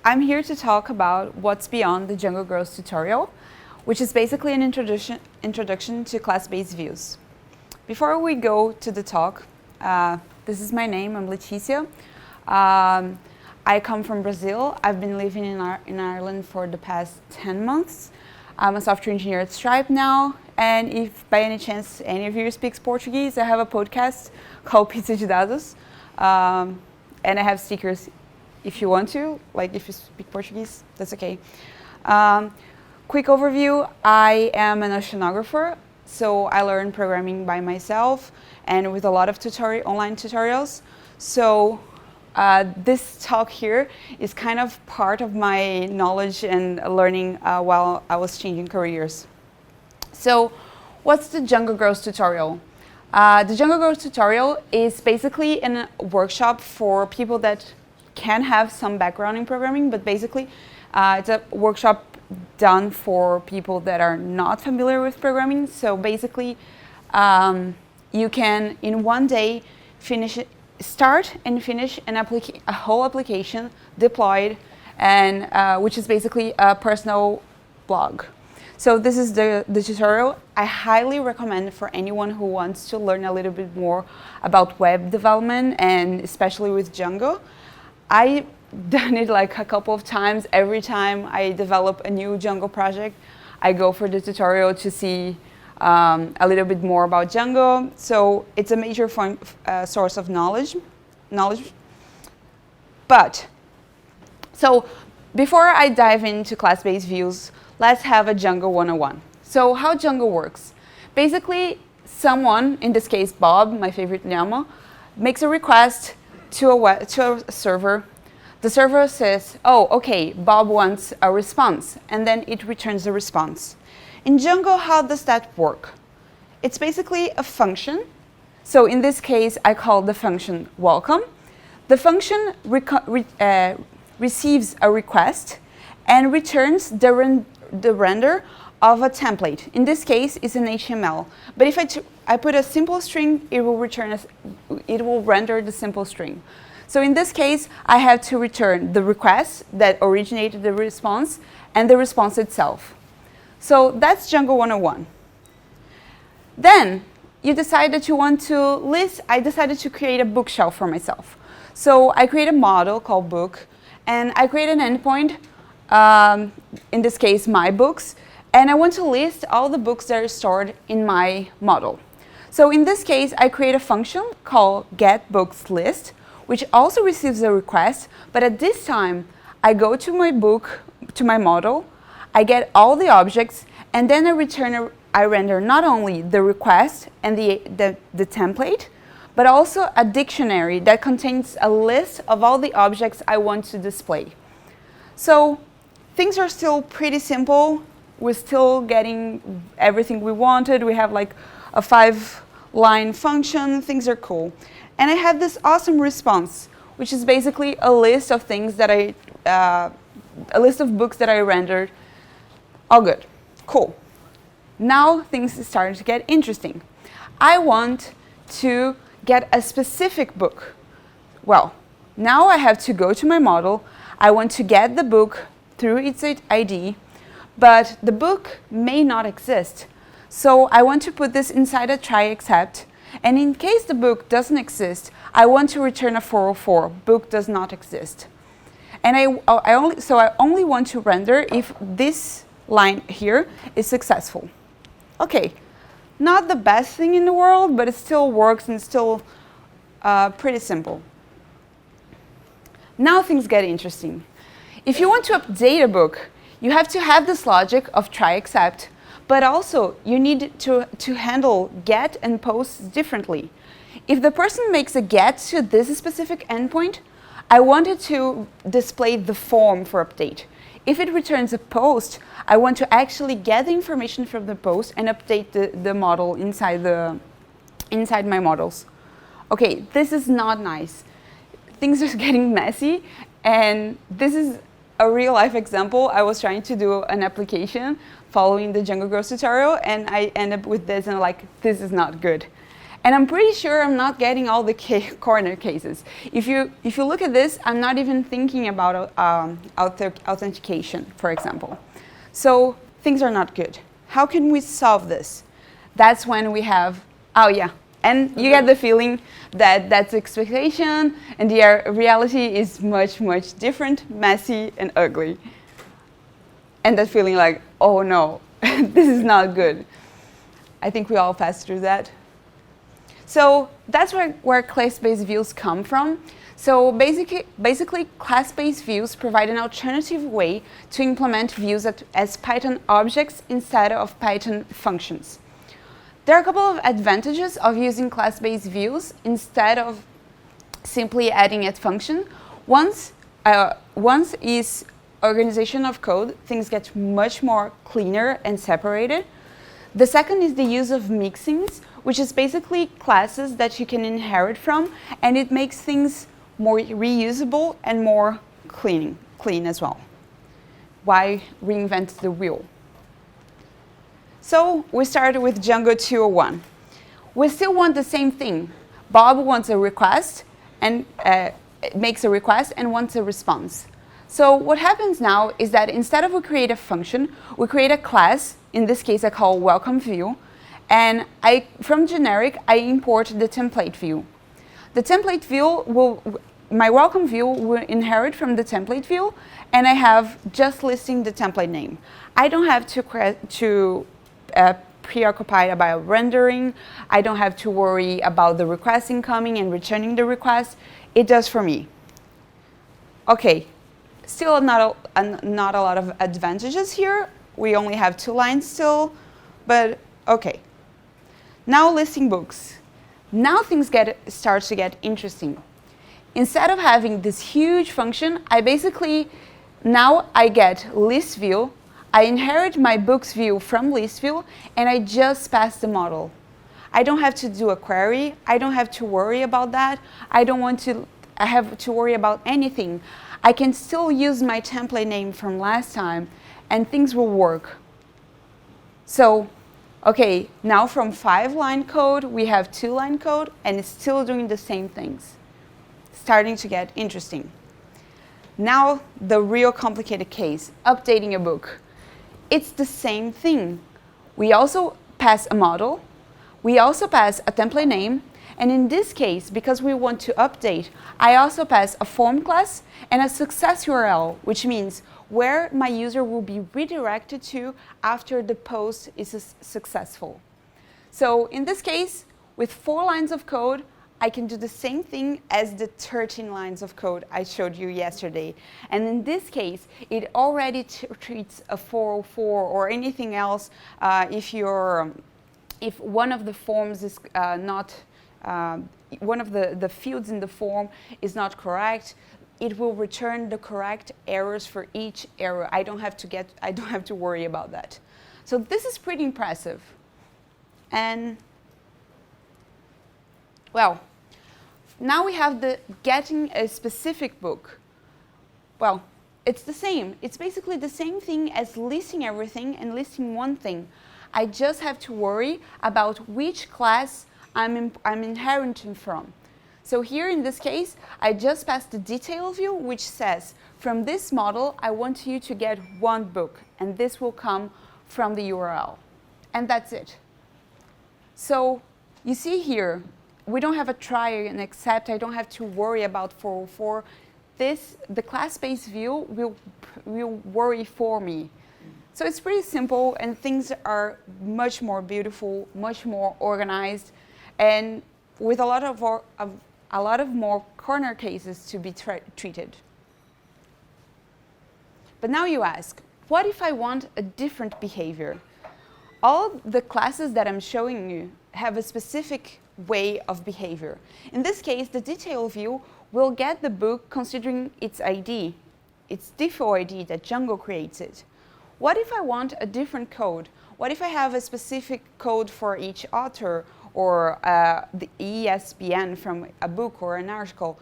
I'm here to talk about what's beyond the Django Girls tutorial, which is basically an introduction to class-based views. Before we go to the talk, this is my name, I'm Leticia. I come from Brazil. I've been living in Ireland for the past 10 months. I'm a software engineer at Stripe now, and if by any chance any of you speaks Portuguese, I have a podcast called Pizza de Dados, and I have stickers if you want to, like if you speak Portuguese, that's okay. Quick overview, I am an oceanographer, so I learned programming by myself and with a lot of online tutorials. So this talk here is kind of part of my knowledge and learning while I was changing careers. So what's the Django Girls tutorial? The Django Girls tutorial is basically a workshop for people that can have some background in programming, but basically it's a workshop done for people that are not familiar with programming. So basically you can in one day start and finish a whole application deployed, and which is basically a personal blog. So this is the tutorial. I highly recommend for anyone who wants to learn a little bit more about web development, and especially with Django. I've done it like a couple of times. Every time I develop a new Django project, I go for the tutorial to see a little bit more about Django. So it's a major source of knowledge. But, so before I dive into class-based views, let's have a Django 101. So how Django works. Basically, someone, in this case Bob, my favorite Llama, makes a request to a server. The server says, oh, okay, Bob wants a response, and then it returns a response. In Django, how does that work? It's basically a function. So in this case, I call the function welcome. The function receives a request and returns the render of a template. In this case, it's an HTML. But if I put a simple string, it will render the simple string. So in this case, I have to return the request that originated the response and the response itself. So that's Django 101. Then you decide that you want to list. I decided to create a bookshelf for myself. So I create a model called book, and I create an endpoint, in this case, my books, and I want to list all the books that are stored in my model. So in this case, I create a function called getBooksList, which also receives a request, but at this time, I go to my book, to my model, I get all the objects, and then I render not only the request and the template, but also a dictionary that contains a list of all the objects I want to display. So things are still pretty simple. We're still getting everything we wanted. We have like a 5-line function. Things are cool. And I have this awesome response, which is basically a list of things that a list of books that I rendered. All good. Cool. Now things are starting to get interesting. I want to get a specific book. Well, now I have to go to my model. I want to get the book through its ID, but the book may not exist. So I want to put this inside a try except, and in case the book doesn't exist, I want to return a 404, book does not exist. And I only want to render if this line here is successful. Okay, not the best thing in the world, but it still works and still pretty simple. Now things get interesting. If you want to update a book, you have to have this logic of try except, but also you need to handle get and post differently. If the person makes a get to this specific endpoint, I wanted to display the form for update. If it returns a post, I want to actually get the information from the post and update the model inside my models. Okay, this is not nice. Things are getting messy, and this is a real life example. I was trying to do an application following the Django Girls tutorial, and I end up with this, and I'm like, this is not good. And I'm pretty sure I'm not getting all the corner cases. If you look at this, I'm not even thinking about authentication, for example. So things are not good. How can we solve this? That's when we have, oh yeah, and you get the feeling that that's expectation and the reality is much, much different, messy, and ugly. And that feeling like, oh no, this is not good. I think we all pass through that. So that's where class-based views come from. So basically class-based views provide an alternative way to implement views as Python objects instead of Python functions. There are a couple of advantages of using class-based views instead of simply adding a function. One is organization of code. Things get much more cleaner and separated. The second is the use of mixins, which is basically classes that you can inherit from, and it makes things more reusable and more clean as well. Why reinvent the wheel? So we started with Django 201. We still want the same thing. Bob wants a request and makes a request and wants a response. So what happens now is that instead of we create a function, we create a class. In this case, I call welcome view. And from generic, I import the template view. The template view my welcome view will inherit from the template view, and I have just listing the template name. I don't have to preoccupy about rendering. I don't have to worry about the request incoming and returning the request. It does for me. Okay, still not a lot of advantages here. We only have 2 lines still, but okay. Now listing books. Now things start to get interesting. Instead of having this huge function, now I get list view, I inherit my books view from list view, and I just pass the model. I don't have to do a query. I don't have to worry about that. I have to worry about anything. I can still use my template name from last time, and things will work. So, okay, now from 5-line code, we have 2-line code, and it's still doing the same things. Starting to get interesting. Now, the real complicated case, updating a book. It's the same thing. We also pass a model. We also pass a template name. And in this case, because we want to update, I also pass a form class and a success URL, which means where my user will be redirected to after the post is successful. So in this case, with 4 lines of code, I can do the same thing as the 13 lines of code I showed you yesterday. And in this case, it already treats a 404 or anything else if one of the forms is one of the fields in the form is not correct. It will return the correct errors for each error. I don't have to worry about that. So this is pretty impressive. And well, now we have the getting a specific book. Well, it's the same. It's basically the same thing as listing everything and listing one thing. I just have to worry about which class I'm inheriting from. So here in this case, I just passed the detail view, which says, from this model, I want you to get 1 book, and this will come from the URL. And that's it. So you see here, we don't have a try and except. I don't have to worry about 404. The class-based view will worry for me. So it's pretty simple, and things are much more beautiful, much more organized, and with a lot of more corner cases to be treated. But now you ask, what if I want a different behavior? All the classes that I'm showing you have a specific way of behavior. In this case, the detail view will get the book considering its ID, its default ID that Django creates it. What if I want a different code? What if I have a specific code for each author or the ESBN from a book or an article?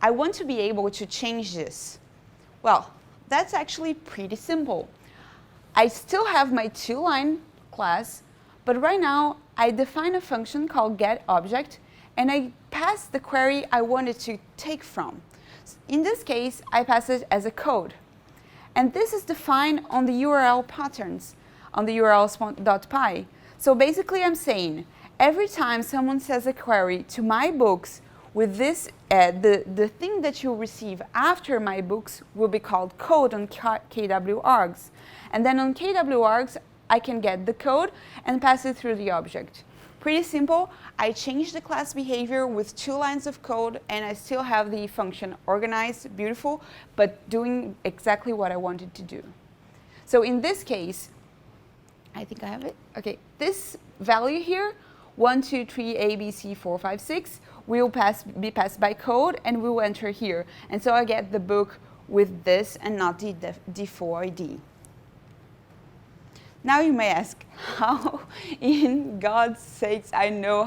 I want to be able to change this. Well, that's actually pretty simple. I still have my 2-line class, But right now, I define a function called getObject, and I pass the query I wanted to take from. In this case, I pass it as a code. And this is defined on the URL patterns, on the urls.py. So basically, I'm saying, every time someone says a query to my books with this, the thing that you receive after my books will be called code on KW-args. And then on KW-args, I can get the code and pass it through the object. Pretty simple. I changed the class behavior with 2 lines of code, and I still have the function organized, beautiful, but doing exactly what I wanted to do. So in this case, I think I have it. Okay, this value here, 1, 2, 3, A, B, C, 4, 5, 6, will be passed by code, and we will enter here. And so I get the book with this and not the default ID. Now you may ask, how in God's sakes I know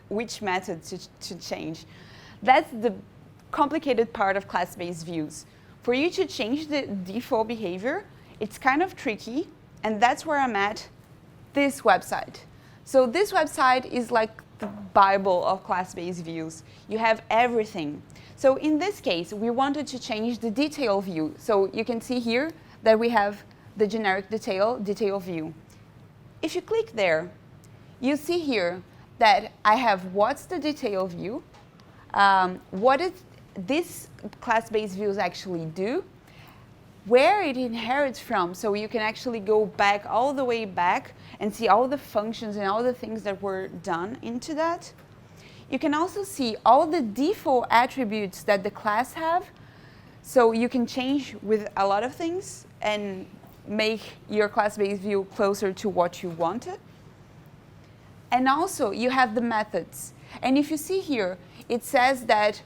which method to change? That's the complicated part of class-based views. For you to change the default behavior, it's kind of tricky, and that's where I'm at, this website. So this website is like the Bible of class-based views. You have everything. So in this case, we wanted to change the detail view. So you can see here that we have the generic detail view. If you click there, you see here that I have what's the detail view, what this class-based views actually do, where it inherits from, so you can actually go back all the way back and see all the functions and all the things that were done into that. You can also see all the default attributes that the class have, so you can change with a lot of things and make your class-based view closer to what you wanted. And also, you have the methods. And if you see here, it says that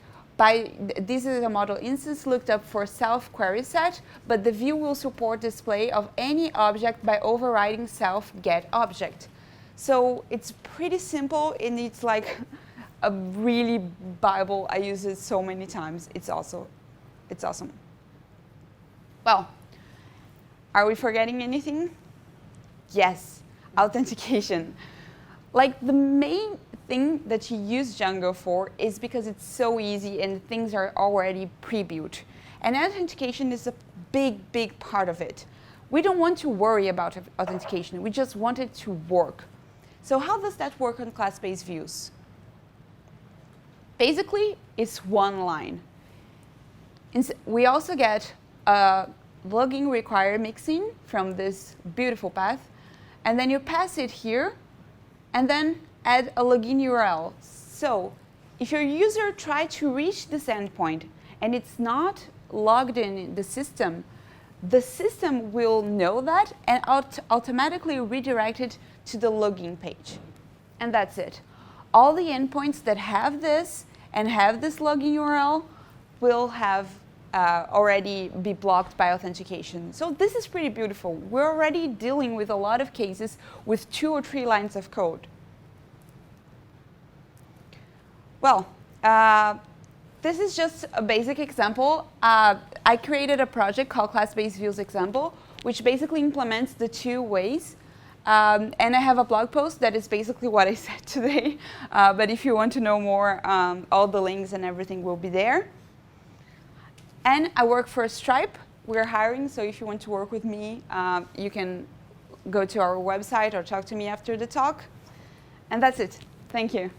this is a model instance looked up for self-query set, but the view will support display of any object by overriding self-getObject. So it's pretty simple, and it's like a really Bible. I use it so many times. It's awesome. Well, are we forgetting anything? Yes, authentication. Like the main thing that you use Django for is because it's so easy and things are already pre-built. And authentication is a big, big part of it. We don't want to worry about authentication. We just want it to work. So how does that work on class-based views? Basically, it's one line. We also get a login require mixin from this beautiful path, and then you pass it here, and then add a login URL. So if your user tries to reach this endpoint and it's not logged in the system will know that and automatically redirect it to the login page. And that's it. All the endpoints that have this and have this login URL will have already be blocked by authentication. So this is pretty beautiful. We're already dealing with a lot of cases with 2 or 3 lines of code. Well, this is just a basic example. I created a project called Class-Based Views Example, which basically implements the 2 ways. And I have a blog post that is basically what I said today. But if you want to know more, all the links and everything will be there. And I work for Stripe. We're hiring, so if you want to work with me, you can go to our website or talk to me after the talk. And that's it. Thank you.